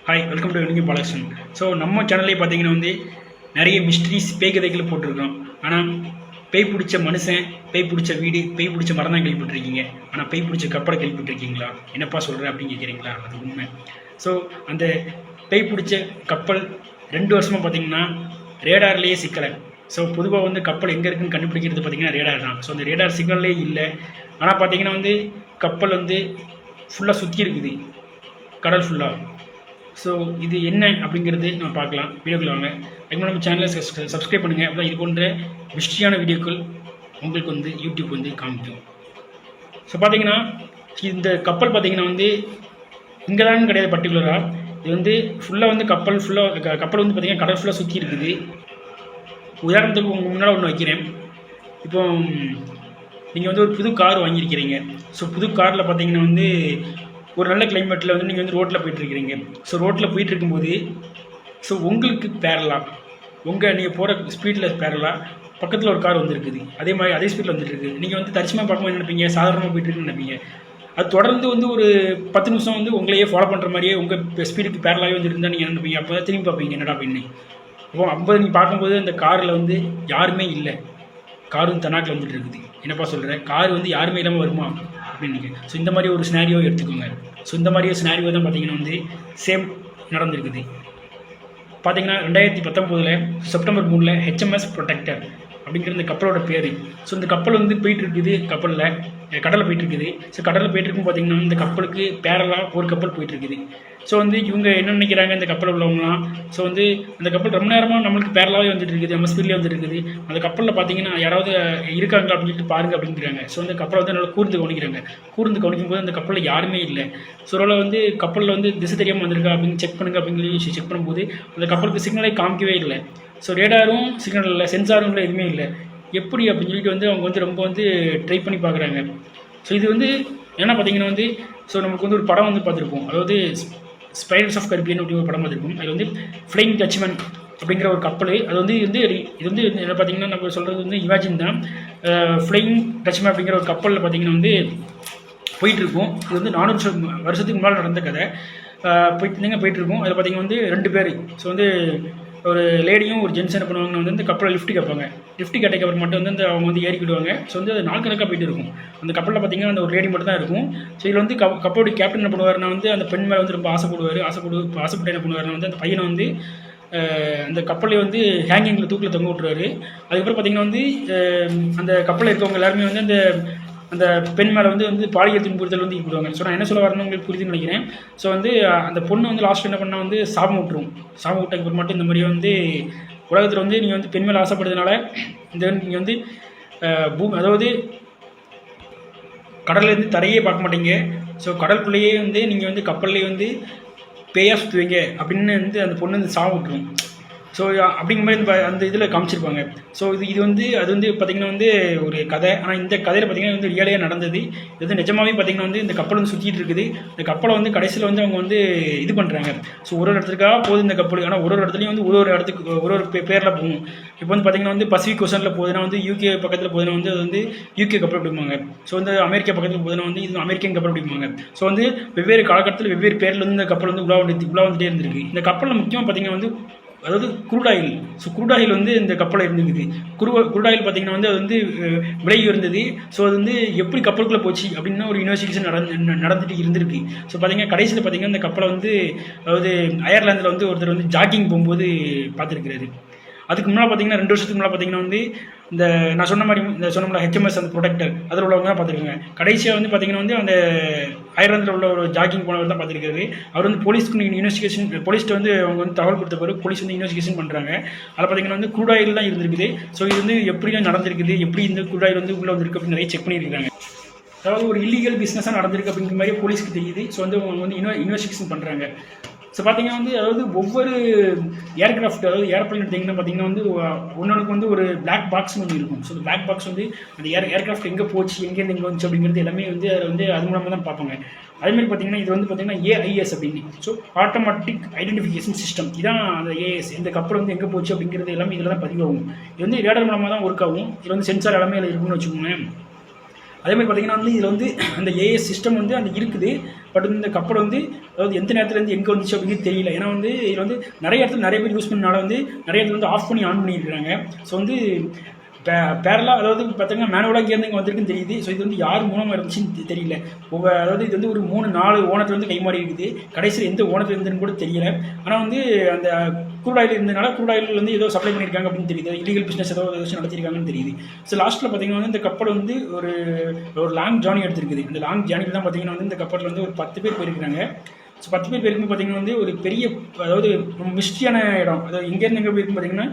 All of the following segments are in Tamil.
Hi, welcome to unique Balakrishnan. So நம்ம சேனல்லே பார்த்தீங்கன்னா வந்து நிறைய மிஸ்ட்ரிஸ் பேய் கதைகளை போட்டிருக்கோம். ஆனால் பேய் பிடிச்ச மனுஷன், பேய் பிடிச்ச வீடு, பேய் பிடிச்ச மரம் தான் கேள்விப்பட்டிருக்கீங்க. ஆனால் பேய் பிடிச்ச கப்பலை கேள்விப்பட்டிருக்கீங்களா? என்னப்பா சொல்கிறேன் அப்படின்னு கேட்குறீங்களா? அது உண்மை. ஸோ அந்த பேய் பிடிச்ச கப்பல் 2 வருஷமாக பார்த்தீங்கன்னா ரேடார்லேயே சிக்கலை. ஸோ பொதுவாக வந்து கப்பல் எங்கே இருக்குன்னு கண்டுபிடிக்கிறது பார்த்தீங்கன்னா ரேடார் தான். ஸோ அந்த ரேடார் சிக்னல்லே இல்லை. ஆனால் பார்த்தீங்கன்னா வந்து கப்பல் வந்து ஃபுல்லாக சுற்றி இருக்குது, கடல் ஃபுல்லாக. ஸோ இது என்ன அப்படிங்கிறது நம்ம பார்க்கலாம். வீடியோக்குள்ள வாங்க. அதுக்கு நம்ம சேனலை சப்ஸ்கிரைப் பண்ணுங்கள். அப்போ இது போன்ற மிஸ்ட்ரியான வீடியோக்கள் உங்களுக்கு வந்து யூடியூப் வந்து காமிக்கும். ஸோ பார்த்தீங்கன்னா இந்த கப்பல் பார்த்தீங்கன்னா வந்து இங்கே தான் கிடையாது. பர்டிகுலராக இது வந்து ஃபுல்லாக வந்து கப்பல் வந்து பார்த்தீங்கன்னா கடல் ஃபுல்லாக சுற்றி இருக்குது. உதாரணத்துக்கு உங்கள் முன்னால் ஒன்று வைக்கிறேன். இப்போ நீங்கள் வந்து ஒரு புது கார் வாங்கியிருக்கிறீங்க. ஸோ புது காரில் பார்த்தீங்கன்னா வந்து ஒரு நல்ல கிளைமேட்டில் வந்து நீங்கள் வந்து ரோட்டில் போயிட்டுருக்கிறீங்க. ஸோ ரோட்டில் போயிட்டுருக்கும்போது ஸோ உங்களுக்கு பேரலாக நீங்கள் போகிற ஸ்பீடில் பேரலாக பக்கத்தில் ஒரு கார் வந்துருக்குது. அதே ஸ்பீடில் வந்துட்டுருக்கு. நீங்கள் வந்து தரிசனமாக பார்க்கும்போது நினைப்பீங்க, சாதாரணமாக போயிட்டுருக்குன்னு நினைப்பீங்க. அது தொடர்ந்து வந்து ஒரு 10 நிமிஷம் வந்து உங்களையே ஃபாலோ பண்ணுற மாதிரியே உங்கள் ஸ்பீடுக்கு பேரலாகவே வந்து இருந்தால் நீங்கள் நினைப்பீங்க. அப்போ தான் திரும்பி பார்ப்பீங்க, என்னடா அப்படின்னு. அப்போ நீங்கள் பார்க்கும்போது அந்த காரில் வந்து யாருமே இல்லை. கார் வந்து தனாக்கில் வந்துட்டு இருக்குது. என்னப்பா சொல்கிறேன், கார் வந்து யாருமே இல்லாமல் வருமா அப்படின்னு. ஸோ இந்த மாதிரி ஒரு சினாரியோ எடுத்துக்கோங்க. ஸோ இந்த மாதிரி ஒரு சினாரியோ தான் பார்த்தீங்கன்னா வந்து சேம் நடந்திருக்குது. பார்த்தீங்கன்னா 2019 செப்டம்பர் 3 HMS ப்ரொடெக்டர் அப்படிங்கிற இந்த கப்பலோட பேர். ஸோ இந்த கப்பல் வந்து போயிட்டு இருக்குது, கடலில் போயிட்டு இருக்குது. ஸோ கடலில் போயிட்டு இருக்கும் பார்த்தீங்கன்னா இந்த கப்பலுக்கு பேரலாக ஒரு கப்பல் போயிட்டு இருக்குது. ஸோ வந்து இவங்க என்ன நினைக்கிறாங்க, இந்த கப்பல் உள்ளவங்களாம், ஸோ வந்து அந்த கப்பல் ரொம்ப நேரமாக நம்மளுக்கு பேரலாகவே வந்துட்டு இருக்குது, நம்ம ஸ்பீட்லேயே வந்துட்டு இருக்குது. அந்த கப்பலில் பார்த்தீங்கன்னா யாராவது இருக்காங்க அப்படின்னு சொல்லிட்டு பாருங்க அப்படிங்கிறாங்க. ஸோ அந்த கப்பலை வந்து நல்லா கூர்ந்து கவனிக்கிறாங்க. கூர்ந்து கவனிக்கும் போது அந்த கப்பலில் யாருமே இல்லை. ஸோ அதனால் வந்து கப்பலில் வந்து திசை தெரியாமல் வந்திருக்கா அப்படின்னு செக் பண்ணுங்க அப்படின்னு சொல்லி செக் பண்ணும்போது அந்த கப்பலுக்கு சிக்னலே காமிக்கவே இல்லை. ஸோ ரேடாரும் சிக்னல் இல்லை, சென்சாரும் இல்லை, எதுவுமே இல்லை. எப்படி அப்படின்னு சொல்லிட்டு வந்து அவங்க வந்து ரொம்ப வந்து ட்ரை பண்ணி பார்க்குறாங்க. ஸோ இது வந்து என்ன பார்த்தீங்கன்னா வந்து ஸோ நமக்கு வந்து ஒரு படம் வந்து பார்த்துருப்போம். அதாவது ஸ்பைரட்ஸ் ஆஃப் கரிபியன் அப்படின்னு ஒரு படம் பார்த்துருப்போம். அது வந்து ஃப்ளையிங் டச்மேன் அப்படிங்கிற ஒரு கப்பல். அது வந்து இது வந்து என்ன பார்த்தீங்கன்னா நம்ம சொல்கிறது வந்து இமேஜின் தான். ஃப்ளையிங் டச்மேன் அப்படிங்கிற ஒரு கப்பலில் பார்த்தீங்கன்னா வந்து போயிட்டுருக்கும். இது வந்து 400 வருஷத்துக்கு முன்னால் நடந்த கதை. போயிட்டுருக்கும். அதில் பார்த்தீங்கன்னா வந்து 2 பேர். ஸோ வந்து ஒரு லேடியும் ஒரு ஜென்ஸ் என்ன பண்ணுவாங்க வந்து இந்த கப்பலில் லிஃப்ட் கேட்பாங்க. லிஃப்ட் கேட்டக்கு அப்புறம் மட்டும் வந்து அவங்க வந்து ஏறிக்கிடுவாங்க. ஸோ வந்து அது நாள் கணக்காக போயிட்டு இருக்கும். அந்த கப்பலில் பார்த்தீங்கன்னா அந்த ஒரு லேடி மட்டும் தான் இருக்கும். ஸோ இதில் வந்து கப்பலோட கேப்டன் என்ன பண்ணுவார்னா வந்து அந்த பெண் மேலே வந்து ரொம்ப ஆசைப்பட்டு என்ன பண்ணுவார்னா வந்து அந்த பையனை வந்து அந்த கப்பலை வந்து ஹேங்கிங்கில் தூக்கில் தொங்க விட்டுருவாரு. அதுக்கப்புறம் பார்த்தீங்கன்னா வந்து அந்த கப்பலில் இருக்கவங்க எல்லாருமே வந்து அந்த பெண் மேலே வந்து பாலியல் துன்புறுத்தல் வந்து ஈடுபடுவாங்க. ஸோ நான் என்ன சொல்ல வரணும்னு உங்களுக்கு புரியுதுன்னு நினைக்கிறேன். ஸோ வந்து அந்த பொண்ணு வந்து லாஸ்ட் என்ன பண்ணால் வந்து சாபம் விட்டதுக்கு அப்புறம் மட்டும் இந்த மாதிரி வந்து உலகத்தில் வந்து நீங்கள் வந்து பெண் மேலே ஆசைப்படுறதுனால நீங்கள் வந்து அதாவது கடல்லேருந்து தரையே பார்க்க மாட்டீங்க. ஸோ கடலுக்குள்ளேயே வந்து நீங்கள் வந்து கப்பல்லையே வந்து பேயாக சுற்றுவீங்க அப்படின்னு வந்து அந்த பொண்ணு வந்து சாபம் விட்டுரும். ஸோ அப்படிங்கிற மாதிரி அந்த இதில் காமிச்சிருப்பாங்க. ஸோ இது வந்து அது வந்து பார்த்திங்கன்னா வந்து ஒரு கதை. ஆனால் இந்த கதையில் பார்த்திங்கன்னா வந்து ரியலாக நடந்தது. இது வந்து நிஜமாகவே பார்த்திங்கன்னா வந்து இந்த கப்பல் வந்து சுற்றிட்டு இருக்குது. இந்த கப்பலை வந்து கடைசியில் வந்து அவங்க வந்து இது பண்ணுறாங்க. ஸோ ஒரு இடத்துக்காக போகுது இந்த கப்பல். ஆனால் ஒரு இடத்துலையும் வந்து ஒரு இடத்துக்கு ஒரு பேரில் போகும். இப்போ வந்து பார்த்திங்கன்னா வந்து பசிபிக் ஓஷனில் போகுதுன்னா வந்து UK பக்கத்தில் போகுதுன்னா வந்து அது வந்து UK கப்பல் அப்படிம்பாங்க. ஸோ வந்து அமெரிக்கா பக்கத்தில் போகுதுன்னா வந்து இது அமெரிக்கன் கப்பல் அப்படிம்பாங்க. ஸோ வந்து வெவ்வேறு காலகட்டத்தில் வெவ்வேறு பேரில் வந்து இந்த கப்பல் வந்து உலா வந்துட்டே இருந்திருக்கு. இந்த கப்பலில் முக்கியமாக பார்த்திங்கன்னா வந்து அதாவது crude oil. So crude oil வந்து இந்த கப்பலில் இருந்துக்குது. குரூட் ஆயில் பார்த்திங்கன்னா வந்து அது வந்து விலை இருந்தது. ஸோ அது வந்து எப்படி கப்பலுக்குள்ளே போச்சு அப்படின்னா ஒரு இன்வெஸ்டிகேஷன் நடந்துட்டு இருந்திருக்கு. ஸோ பார்த்திங்கன்னா கடைசியில் பார்த்திங்கன்னா இந்த கப்பலை வந்து அதாவது அயர்லாந்தில் வந்து ஒருத்தர் வந்து ஜாக்கிங் போகும்போது பார்த்துருக்கிறாரு. அதுக்கு முன்னால் பார்த்திங்கன்னா 2 வருஷத்துக்கு முன்னால் பார்த்திங்கன்னா வந்து இந்த நான் சொன்ன HMS அந்த ப்ரொடெக்டர் அதில் உள்ளவங்க தான் பார்த்துருக்காங்க. கடைசியாக வந்து பார்த்திங்கன்னா வந்து அந்த அயர்லாந்தில் உள்ள ஒரு ஜாக்கிங் போனவர் தான் பார்த்துருக்காரு. அவர் வந்து போலீஸ்ட்டு வந்து அவங்க வந்து தகவல் கொடுத்த பிறகு போலீஸ் வந்து இன்வெஸ்டிகேஷன் பண்ணுறாங்க. அதில் பார்த்திங்கன்னா வந்து க்ரூட் ஆயில் தான் இருந்திருக்குது. ஸோ இது வந்து எப்படிலாம் நடந்திருக்குது, எப்படி இந்த க்ரூட் ஆயில் வந்து உள்ளே வந்திருக்கு அப்படின்னு நிறைய செக் பண்ணியிருக்காங்க. அதாவது ஒரு இல்லீகல் பிஸ்னஸாக நடந்திருக்கு அப்படிங்கிற மாதிரி போலீஸ்க்கு தெரியுது. ஸோ வந்து அவங்க வந்து இன்வெஸ்டிகேஷன் பண்ணுறாங்க. ஸோ பார்த்திங்கன்னா வந்து அதாவது ஒவ்வொரு ஏர்க்ராஃப்ட் அதாவது ஏர்ப்ளைன் எடுத்திங்கன்னா பார்த்திங்கன்னா வந்து ஒன்றுக்கு வந்து ஒரு பிளாக் பாக்ஸ்னு ஒன்று இருக்கும். ஸோ அந்த பிளாக் பாக்ஸ் வந்து அந்த ஏர்க்ராஃப்ட் எங்கே போச்சு, எங்கேருந்து எங்கே வந்துச்சு அப்படிங்கிறது எல்லாமே வந்து அதில் வந்து அது மூலமாக தான் பார்ப்பாங்க. அதேமாதிரி பார்த்திங்கன்னா இது வந்து பார்த்திங்கன்னா AIS அப்படின்னு. So automatic identification system. இதான் அந்த AIS. இந்த கப்பல் வந்து எங்கே போச்சு அப்படிங்கிறது எல்லாமே இதில் தான் பதிவாகும். இது வந்து ரேடார் மூலமாக தான் ஒர்க் ஆகும். இதில் வந்து சென்சார் எல்லாமே இருக்குன்னு வச்சுக்கோங்க. அதே மாதிரி பார்த்திங்கன்னா வந்து இதில் வந்து அந்த AIS சிஸ்டம் வந்து அந்த இருக்குது. பட் இந்த கப்பல் வந்து அதாவது எந்த நேரத்துலேருந்து எங்கே வந்துச்சு அப்படிங்கிறது தெரியல. ஏன்னா வந்து இதில் வந்து நிறைய இடத்துல நிறைய பேர் யூஸ் பண்ணனால வந்து நிறைய இடத்துல வந்து ஆஃப் பண்ணி ஆன் பண்ணியிருக்காங்க. ஸோ வந்து பேரலாக அதாவது பார்த்தீங்கன்னா மேனுவலாக இங்கேருந்து இங்கே வந்திருக்குன்னு தெரியுது. ஸோ இது வந்து யார் மூலமாக இருந்துச்சுன்னு தெரியல. அதாவது இது வந்து ஒரு 3-4 ஓனத்தில் வந்து கை மாறி இருக்குது. கடைசியில் எந்த ஓனத்தில் இருந்துன்னு கூட தெரியல. ஆனால் வந்து அந்த க்ரூட் ஆயில் இருந்ததுனால க்ரூட் ஆயில் வந்து ஏதோ சப்ளை பண்ணியிருக்காங்க அப்படின்னு தெரியுது. இல்லீகல் பிஸ்னஸ் ஏதோ நடத்திருக்காங்கன்னு தெரியுது. ஸோ லாஸ்ட்டில் பார்த்தீங்கன்னா வந்து இந்த கப்பல் வந்து ஒரு லாங் ஜேர்னி எடுத்திருக்குது. அந்த லாங் ஜேர்னியில் தான் பார்த்தீங்கன்னா வந்து இந்த கப்பலில் வந்து ஒரு 10 பேர் போயிருக்காங்க. ஸோ 10 பேர் போயிருக்கும்போது பார்த்தீங்கன்னா வந்து ஒரு பெரிய அதாவது மிஸ்ட்ரியான இடம். அதாவது எங்கேருந்து எங்கே போயிருக்குன்னு பார்த்தீங்கன்னா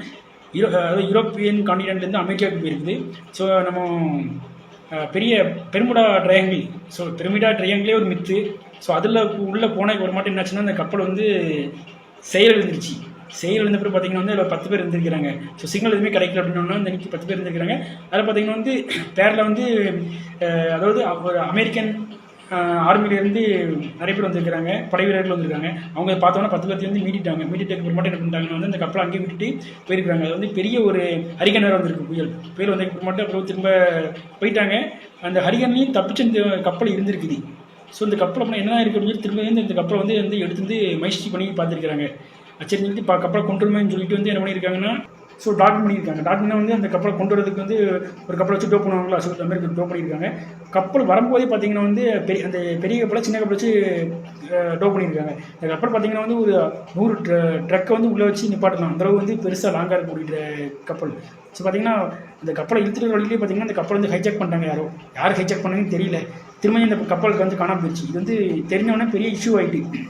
அதாவது யூரோப்பியன் காண்டினென்ட்லேருந்து அமெரிக்காவுக்கு போயிருக்குது. ஸோ நம்ம பெரிய பெர்முடா ட்ரையாங்கிள். ஸோ பெர்முடா ட்ரையாங்கிளே ஒரு மித்து. ஸோ அதில் உள்ளே போன ஒரு மாட்டம் என்னாச்சுன்னா அந்த கப்பல் வந்து செயல் எழுந்துருச்சு. செயல் எழுந்த பிறகு பார்த்தீங்கன்னா வந்து அதில் 10 பேர் இருந்திருக்கிறாங்க. ஸோ சிக்னல் எதுவுமே கிடைக்கல அப்படின்னா அந்த இன்னைக்கு 10 பேர் இருந்திருக்கிறாங்க. அதில் பார்த்தீங்கன்னா வந்து பேரில் வந்து அதாவது ஒரு அமெரிக்கன் ஆர்மிலேருந்து நிறைய பேர் வந்திருக்கிறாங்க, படை வீரர்கள் வந்திருக்காங்க. அவங்க பார்த்தோன்னா 10 பேர்த்தையும் வந்து மீட்டிட்டாங்க. மீட்டிட்டு அப்புறமாட்டு என்ன பண்ணிட்டாங்கன்னா வந்து அந்த கப்பலை அங்கேயே விட்டுட்டு போயிருக்காங்க. அது வந்து பெரிய ஒரு ஹரிகன் வேறு வந்திருக்கு, புயல் வந்து அப்புறமாட்டு அப்புறம் திரும்ப போயிட்டாங்க. அந்த ஹரிகன்லையும் தப்பிச்சு இந்த கப்பல் இருந்திருக்குது. ஸோ இந்த கப்பல் அப்புறம் என்ன இருக்குது அப்படின்னு திரும்ப வந்து இந்த கப்பலை வந்து எடுத்து வந்து மைஸ்ட்ரி பண்ணி பார்த்துருக்காங்க. சரி சொல்லிட்டு கப்பலை கொண்டு வருமேன்னு சொல்லிட்டு வந்து என்ன பண்ணியிருக்காங்கன்னா ஸோ டாக்மெண்ட் பண்ணியிருக்காங்க. டாக்மெண்ட்னா வந்து அந்த கப்பலை கொண்டு வரதுக்கு வந்து ஒரு கப்பலை வச்சு டோ பண்ணுவாங்களா, ஸோ அந்த மாதிரி டோ பண்ணியிருக்காங்க. கப்பல் வரும்போதே பார்த்தீங்கன்னா வந்து அந்த பெரிய கப்பலை சின்ன கப்பலை வச்சு டோ பண்ணியிருக்காங்க. இந்த கப்பல் பார்த்தீங்கன்னா வந்து ஒரு 100 ட்ரக்கை வந்து உள்ளே வச்சு நிப்பாட்டலாம். அந்தளவு வந்து பெருசாக லாங்காக இருக்கக்கூடிய கப்பல். ஸோ பார்த்தீங்கன்னா இந்த கப்பலை இழுத்துட்டு வழியிலே பார்த்தீங்கன்னா இந்த கப்பல் வந்து ஹைஜாக் பண்ணிட்டாங்க. யார் ஹைஜாக் பண்ணாங்கன்னு தெரியல. திரும்ப இந்த கப்பலுக்கு வந்து காணாமல் போயிடுச்சு. இது வந்து தெரிஞ்சவொடனே பெரிய இஷ்யூ ஆகிட்டு.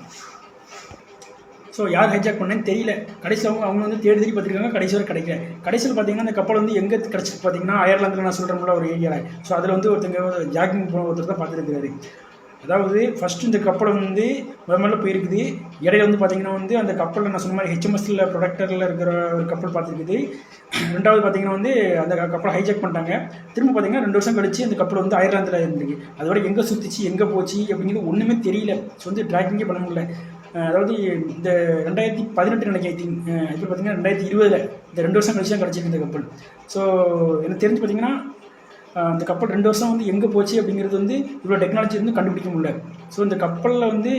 ஸோ யார் ஹைஜாக் பண்ணேன்னு தெரியல. கடைசியில் அவங்க வந்து தேடி பார்த்துருக்காங்க, கடைசி வரை கிடைக்கல. கடைசியில் பார்த்தீங்கன்னா அந்த கப்பல் வந்து எங்கே கிடச்சிட்டு பார்த்தீங்கன்னா அயர்லாந்தில் நான் சொல்கிறேன்ல ஒரு ஏரியாவில். ஸோ அதில் வந்து ஜாகிங் போன ஒருத்தர் தான் பார்த்துருக்காரு. அதாவது ஃபஸ்ட்டு இந்த கப்பலை வந்து முதல்ல போயிருக்குது. இடையில வந்து பார்த்தீங்கன்னா வந்து அந்த கப்பலில் நான் சொன்ன மாதிரி ஹெச்எம்எஸ்ல ப்ரொடக்டரில் இருக்கிற ஒரு கப்பல் பார்த்துருக்குது. ரெண்டாவது பார்த்தீங்கன்னா வந்து அந்த கப்பலை ஹைஜாக் பண்ணிட்டாங்க. திரும்ப பார்த்தீங்கன்னா 2 வருஷம் கழிச்சு அந்த கப்பல் வந்து அயர்லாந்தில் இருந்துருக்கு. அதோட எங்கே சுற்றிச்சு எங்கே போச்சு அப்படிங்கிறது ஒன்றுமே தெரியல. ஸோ வந்து ட்ராக்கிங்கே பண்ண முடியல. அதாவது இந்த 2018 நினைக்கிறேன், இப்போ பார்த்தீங்கன்னா 2020 இந்த 2 வருஷம் கழிச்சு தான் கிடச்சிருக்கு இந்த கப்பல். ஸோ எனக்கு தெரிஞ்சு பார்த்தீங்கன்னா அந்த கப்பல் 2 வருஷம் வந்து எங்கே போச்சு அப்படிங்கிறது வந்து இவ்வளோ டெக்னாலஜி வந்து கண்டுபிடிக்க முடியல. ஸோ இந்த கப்பலில் வந்து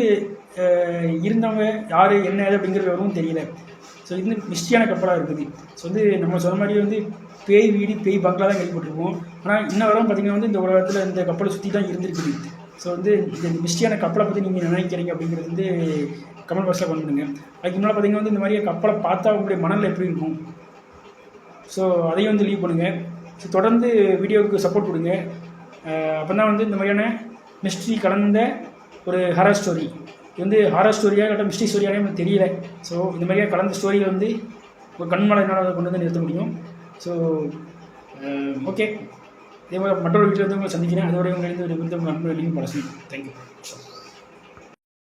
இருந்தவங்க யார் என்ன ஏது அப்படிங்கிறது எதுவும் தெரியல. ஸோ இது மிஸ்டியான கப்பலாக இருக்குது. ஸோ வந்து நம்ம சொன்ன மாதிரி வந்து பேய் வீடு பேய் பங்களா தான் கேள்விப்பட்டிருக்கோம். ஆனால் இன்ன வரும் பார்த்தீங்கன்னா வந்து இந்த உலகத்தில் இந்த கப்பலை சுற்றி தான் இருந்திருக்குது. ஸோ வந்து இந்த மிஸ்டியான கப்பலை பற்றி நீங்கள் நினைக்கிறீங்க அப்படிங்கிறது வந்து கமெண்ட் பாக்ஸில் பண்ணுங்க. அதுக்கு முன்னால் பார்த்தீங்கன்னா வந்து இந்த மாதிரி கப்பலை பார்த்தா உங்களுடைய மனநிலை எப்படி இருக்கும், ஸோ அதையும் வந்து லீவ் பண்ணுங்கள். ஸோ தொடர்ந்து வீடியோவுக்கு சப்போர்ட் கொடுங்க. அப்போ தான் வந்து இந்த மாதிரியான மிஸ்ட்ரி கலந்த ஒரு ஹாரர் ஸ்டோரி, இது வந்து ஹாரர் ஸ்டோரியாக இல்லாட்ட மிஸ்ட்ரி ஸ்டோரியாகவே எனக்கு தெரியல. ஸோ இந்த மாதிரியாக கலந்த ஸ்டோரியை வந்து ஒரு கண்மலை என்னால் கொண்டு வந்து நிறுத்த முடியும். ஸோ ஓகே, இதே மாதிரி மற்றொரு வீட்டில் வந்து உங்களை சந்திக்கிறேன். அதோட உங்களை வந்து ஒரு விருந்தம் நண்பர்களையும் பழசு. தேங்க்யூ.